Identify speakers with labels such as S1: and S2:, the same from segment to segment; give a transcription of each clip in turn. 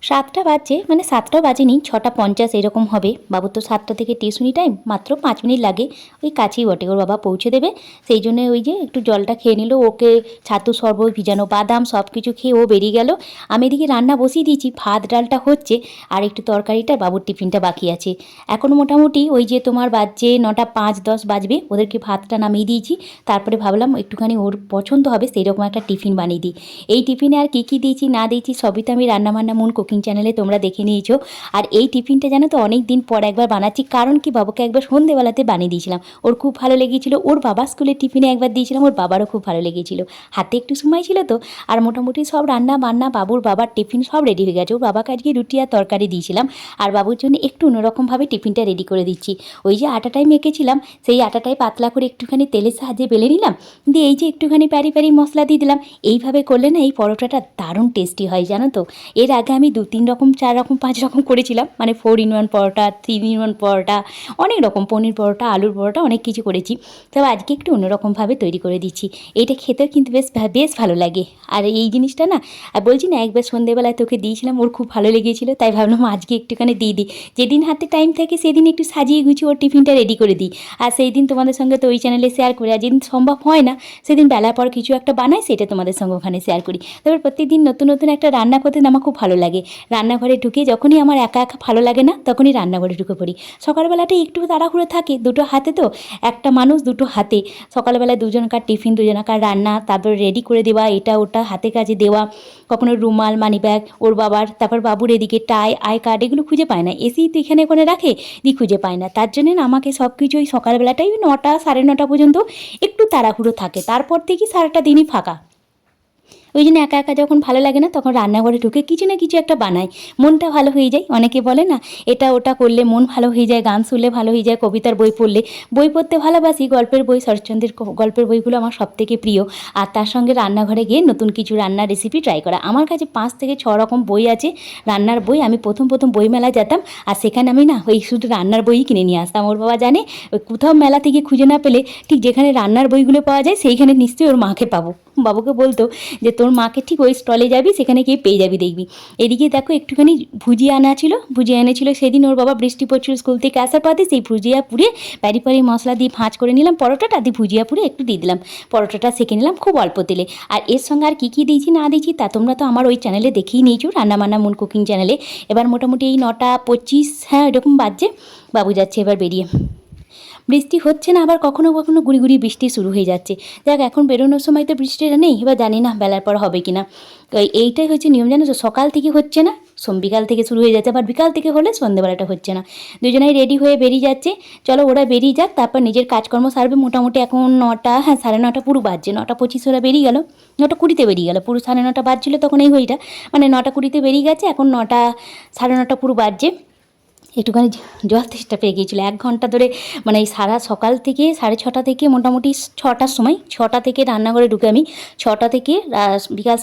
S1: 7টা বাজছে, মানে 7টাও বাজেনি, 6টা 50 এরকম হবে। বাবুর তো 7টা থেকে টিউশনি টাইম, মাত্র 5 মিনিট লাগে, ওই কাছেই বটে। ওর বাবা পৌঁছে দেবে, সেই জন্য ওই যে একটু জলটা খেয়ে নিল। ওকে ছাতু শরবত, ভিজানো বাদাম সব কিছু খেয়ে ও বেরিয়ে গেল। আমি এদিকে রান্না বসিয়ে দিয়েছি, ভাত ডালটা হচ্ছে, আর একটু তরকারিটা, বাবুর টিফিনটা বাকি আছে। এখন মোটামুটি ওই যে তোমার বাজছে 9টা 5-10 বাজবে, ওদেরকে ভাতটা নামিয়ে দিয়েছি। তারপরে ভাবলাম একটুখানি ওর পছন্দ হবে সেই রকম একটা টিফিন বানিয়ে দিই। এই টিফিনে আর কী কী দিয়েছি না দিয়েছি সবই তো আমি রান্নাবান্না মুন কুকিং চ্যানেলে তোমরা দেখে নিয়েছো। আর এই টিফিনটা জানো তো অনেক দিন পর একবার বানাচ্ছি, কারণ কি বাবুকে একবার সন্ধেবেলাতে বানিয়ে দিয়েছিলাম, ওর খুব ভালো লেগেছিলো। ওর বাবা স্কুলের টিফিনে একবার দিয়েছিলাম, ওর বাবারও খুব ভালো লেগেছিলো। হাতে একটু সময় ছিল তো, আর মোটামুটি সব রান্না বান্না, বাবুর বাবার টিফিন সব রেডি হয়ে গেছে। ওর বাবাকে আজকে রুটি আর তরকারি দিয়েছিলাম, আর বাবুর জন্য একটু অন্যরকমভাবে টিফিনটা রেডি করে দিচ্ছি। ওই যে আটাটাই মেখেছিলাম, সেই আটাটাই পাতলা করে একটুখানি তেলের সাহায্যে বেলে নিলাম, দিয়ে এই যে একটুখানি প্যারি প্যারি মশলা দিয়ে দিলাম। এইভাবে করলে না এই পরোটাটা দারুণ টেস্টি হয় জানো তো। এর আগে আমি 2-3 রকম 4 রকম 5 রকম করেছিলাম, মানে 4-in-1 পরোটা, 3-in-1 পরোটা, অনেক রকম, পনির পরোটা, আলুর পরোটা, অনেক কিছু করেছি। তবে আজকে একটু অন্যরকমভাবে তৈরি করে দিচ্ছি। এইটা খেতেও কিন্তু বেশ ভালো লাগে। আর এই জিনিসটা না, আর বলছি না একবার সন্ধ্যেবেলায় তোকে দিয়েছিলাম, ওর খুব ভালো লেগেছিলো, তাই ভাবলাম আজকে একটুখানি দিয়ে দিই। যেদিন হাতে টাইম থাকে সেদিন একটু সাজিয়ে গুছিয়ে ওর টিফিনটা রেডি করে দিই, আর সেই দিন তোমাদের সঙ্গে তো ওই চ্যানেলে শেয়ার করি। আর যেদিন সম্ভব হয় না সেদিন বেলার পর কিছু একটা বানাই, সেটা তোমাদের সঙ্গে ওখানে শেয়ার করি। তবে প্রত্যেকদিন নতুন নতুন একটা রান্না করতে আমার খুব ভালো লাগে। রান্নাঘরে ঢুকে যখনই আমার একা একা ভালো লাগে না, তখনই রান্নাঘরে ঢুকে পড়ি। সকালবেলাটা একটু তাড়াহুড়ো থাকে, দুটো হাতে তো, একটা মানুষ দুটো হাতে। সকালবেলা দুজনকার টিফিন, দুজনকার রান্না, তারপর রেডি করে দেওয়া, এটা ওটা হাতে কাজে দেওয়া, কখনো রুমাল, মানি ব্যাগ ওর বাবার, তারপর বাবুর এদিকে টাই, আই কার্ড, এগুলো খুঁজে পায় না, এসেই তো এখানে ওখানে রাখে, দিয়ে খুঁজে পায় না। তার জন্য না আমাকে সব কিছু ওই সকালবেলাটাই 9টা 9:30 পর্যন্ত একটু তাড়াহুড়ো থাকে, তারপর থেকে সারাটা দিনই ফাঁকা। ওই জন্য একা একা যখন ভালো লাগে না, তখন রান্নাঘরে ঢুকে কিছু না কিছু একটা বানাই, মনটা ভালো হয়ে যায়। অনেকে বলে না এটা ওটা করলে মন ভালো হয়ে যায়, গান শুনলে ভালো হয়ে যায়, কবিতার বই পড়লে। বই পড়তে ভালোবাসি, গল্পের বই, শরৎচন্দ্রের গল্পের বইগুলো আমার সবথেকে প্রিয়। আর তার সঙ্গে রান্নাঘরে গিয়ে নতুন কিছু রান্নার রেসিপি ট্রাই করা। আমার কাছে 5 থেকে 6 রকম বই আছে রান্নার বই। আমি প্রথম বইমেলায় যেতাম, আর সেখানে আমি না ওই শুধু রান্নার বইই কিনে নিয়ে আসতাম। ওর বাবা জানে ওই কোথাও মেলা থেকে খুঁজে না পেলে ঠিক যেখানে রান্নার বইগুলো পাওয়া যায় সেইখানে নিশ্চয়ই ওর মাকে পাবো। বাবুকে বলতো যে তোর মাকে ঠিক ওই স্টলে যাবি, সেখানে গিয়ে পেয়ে যাবি দেখবি। এদিকে দেখো একটুখানি ভুজিয়া ভুজিয়া এনেছিল সেদিন ওর বাবা, বৃষ্টি পড়ছিল স্কুল থেকে আসার পথে, সেই ভুজিয়া পুড়ে প্যারি প্যারি মশলা দিয়ে ভাঁজ করে নিলাম পরোটাটা, দিয়ে ভুজিয়া পুড়ে একটু দিয়ে দিলাম, পরোটাটা সেঁকে নিলাম খুব অল্প তেলে। আর এর সঙ্গে আর কী কী দিয়েছি না দিয়েছি তা তোমরা তো আমার ওই চ্যানেলে দেখেই নিয়েছো, রান্নাবান্না মুন কুকিং চ্যানেলে। এবার মোটামুটি এই 9টা 25 হ্যাঁ এরকম বাজছে, বাবু যাচ্ছে এবার বেরিয়ে। বৃষ্টি হচ্ছে না, আবার কখনো কখনো গুড়ি গুড়ি বৃষ্টি শুরু হয়ে যাচ্ছে। দেখ এখন বেরোনোর সময় তো বৃষ্টিটা নেই, এবার জানি না বেলার পর হবে কিনা। এইটাই হচ্ছে নিয়ম, জানো তো, সকাল থেকে হচ্ছে না, বিকাল থেকে শুরু হয়ে যাচ্ছে, আবার বিকাল থেকে হলে সন্ধ্যেবেলাটা হচ্ছে না। দুজনেই রেডি হয়ে বেরিয়ে যাচ্ছে। চলো ওরা বেরিয়ে যাক, তারপর নিজের কাজকর্ম সারবে। মোটামুটি এখন 9টা, হ্যাঁ 9:30 পুরো বাজছে, 9:25 ওরা বেরিয়ে গেল, 9:20 বেরিয়ে গেল, পুরো 9:30 বাজছিল তখন এই ঘড়িটা, মানে 9:20 বেরিয়ে গেছে, এখন 9টা 9:30 পুরো বাজছে। একটুখানি জল তেষ্টা পেয়ে গিয়েছিলো 1 ঘন্টা ধরে, মানে এই সারা সকাল থেকে 6:30 থেকে মোটামুটি 6টার সময়, 6টা থেকে রান্নাঘরে ঢুকে আমি 6টা থেকে বিকাল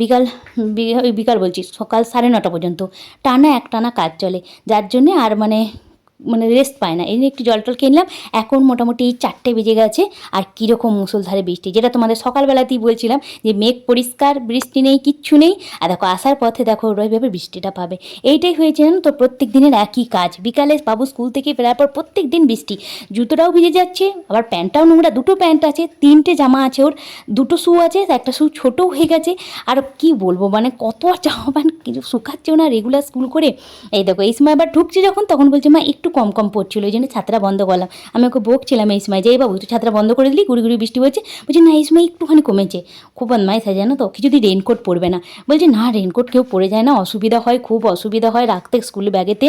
S1: 8:30, বিকাল বলছি সকাল 9:30 পর্যন্ত টানা একটানা কাজ চলে, যার জন্যে আর মানে রেস্ট পায় না। এই একটু জল টল কিনলাম, এখন মোটামুটি 4টে বেজে গেছে। আর কীরকম মুষলধারে বৃষ্টি, যেটা তোমাদের সকালবেলাতেই বলছিলাম যে মেঘ পরিষ্কার, বৃষ্টি নেই, কিচ্ছু নেই। আর দেখো আসার পথে দেখো ওরা এভাবে বৃষ্টিটা পাবে। এইটাই হয়েছে জানো তো, প্রত্যেক দিনের একই কাজ। বিকালে বাবু স্কুল থেকে ফেরার পর প্রত্যেক দিন বৃষ্টি, জুতোটাও ভিজে যাচ্ছে, আবার প্যান্টটাও নোংরা, 2টো প্যান্ট আছে, 3টে জামা আছে ওর, 2টো শ্যু আছে, একটা শ্যু ছোটো হয়ে গেছে। আর কি বলবো, মানে কত আর জামা প্যান্ট কিছু শুকাচ্ছেও না রেগুলার স্কুল করে। এই দেখো এই সময় আবার ঢুকছে যখন, তখন বলছে মা একটু কম কম পড়ছিল, ওই জন্য ছাত্রা বন্ধ করলাম। আমি ওকে বকছিলাম এই সময় যে এই বাবু তুই ছাত্রা বন্ধ করে দিলি, গুড়ি গুড়ি বৃষ্টি হচ্ছে। বলছে না এই সময় একটুখানি কমেছে। খুব বদমাইশ হয় জানো তো, কিছু যদি রেনকোট পরবে না। বলছে না রেনকোট কেউ পরে যায় না, অসুবিধা হয়, খুব অসুবিধা হয় রাখতে স্কুল ব্যাগেতে।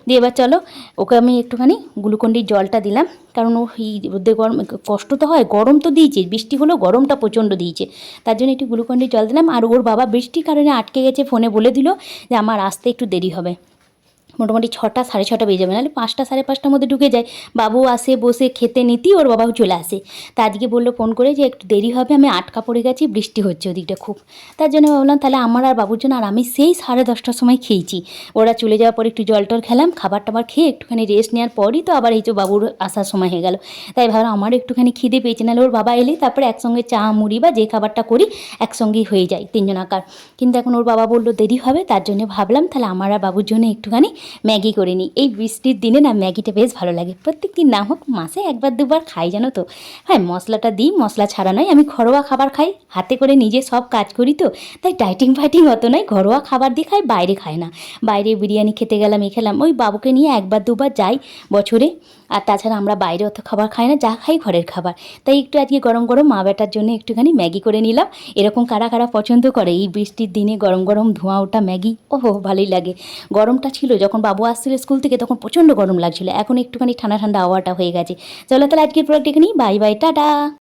S1: দিয়ে এবার চলো ওকে আমি একটুখানি গ্লুকন্ডির জলটা দিলাম, কারণ ও এই রোদে গরম কষ্ট তো হয়, গরম তো দিয়েছে, বৃষ্টি হলেও গরমটা প্রচণ্ড দিয়েছে, তার জন্য একটু গ্লুকন্ডির জল দিলাম। আর ওর বাবা বৃষ্টির কারণে আটকে গেছে, ফোনে বলে দিল যে আমার আসতে একটু দেরি হবে। মোটামুটি 6টা 6:30 বেজে যাবে, নাহলে 5টা 5:30টার মধ্যে ঢুকে যায়। বাবু আসে, বসে খেতে নিতেই ওর বাবাও চলে আসে। তা আজকে বললো ফোন করে যে একটু দেরি হবে, আমি আটকা পড়ে গেছি, বৃষ্টি হচ্ছে ওদিকটা খুব। তার জন্য ভাবলাম তাহলে আমার আর বাবুর জন্য, আর আমি সেই 10:30টার সময় খেয়েছি। ওরা চলে যাওয়ার পর একটু জল টল খেলাম, খাবার টাবার খেয়ে একটুখানি রেস্ট নেওয়ার পরই তো আবার এই যে বাবুর আসার সময় হয়ে গেল। তাই ভাবলাম আমারও একটুখানি খিদে পেয়েছে, নাহলে ওর বাবা এলেই তারপরে একসঙ্গে চা মুড়ি বা যে খাবারটা করি একসঙ্গেই হয়ে যায় তিনজনাকার। কিন্তু এখন ওর বাবা বললো দেরি হবে, তার জন্য ভাবলাম তাহলে আমার আর বাবুর জন্য একটুখানি ম্যাগি করে নিই। এই বৃষ্টির দিনে না ম্যাগিটা বেশ ভালো লাগে, প্রত্যেক দিন না হোক মাসে একবার দুবার খাই জানো তো। হ্যাঁ, মশলাটা দিই, মশলা ছাড়া নয়, আমি ঘরোয়া খাবার খাই, হাতে করে নিজে সব কাজ করি তো, তাই ডাইটিং ফাইটিং অত নয়, ঘরোয়া খাবার দিয়ে খাই, বাইরে খাই না। বাইরে বিরিয়ানি খেতে গেলাম, খেলাম, ওই বাবুকে নিয়ে একবার দুবার যাই বছরে। আর তাছাড়া আমরা বাইরে অত খাবার খাই না, যা খাই ঘরের খাবার। তাই একটু আজকে গরম গরম মা বেটার জন্য একটুখানি ম্যাগি করে নিলাম। এরকম কারা কারা পছন্দ করে এই বৃষ্টির দিনে গরম গরম ধোঁয়া ওঠা ম্যাগি, ওহো ভালোই লাগে। গরমটা ছিল যখন বাবু আসছিল স্কুল থেকে, তখন প্রচণ্ড গরম লাগছিল, এখন একটুখানি ঠান্ডা ঠান্ডা হাওয়াটা হয়ে গেছে। চলো তাহলে আজকের প্রোডাক্ট এখানেই, বাই বাই, টাটা।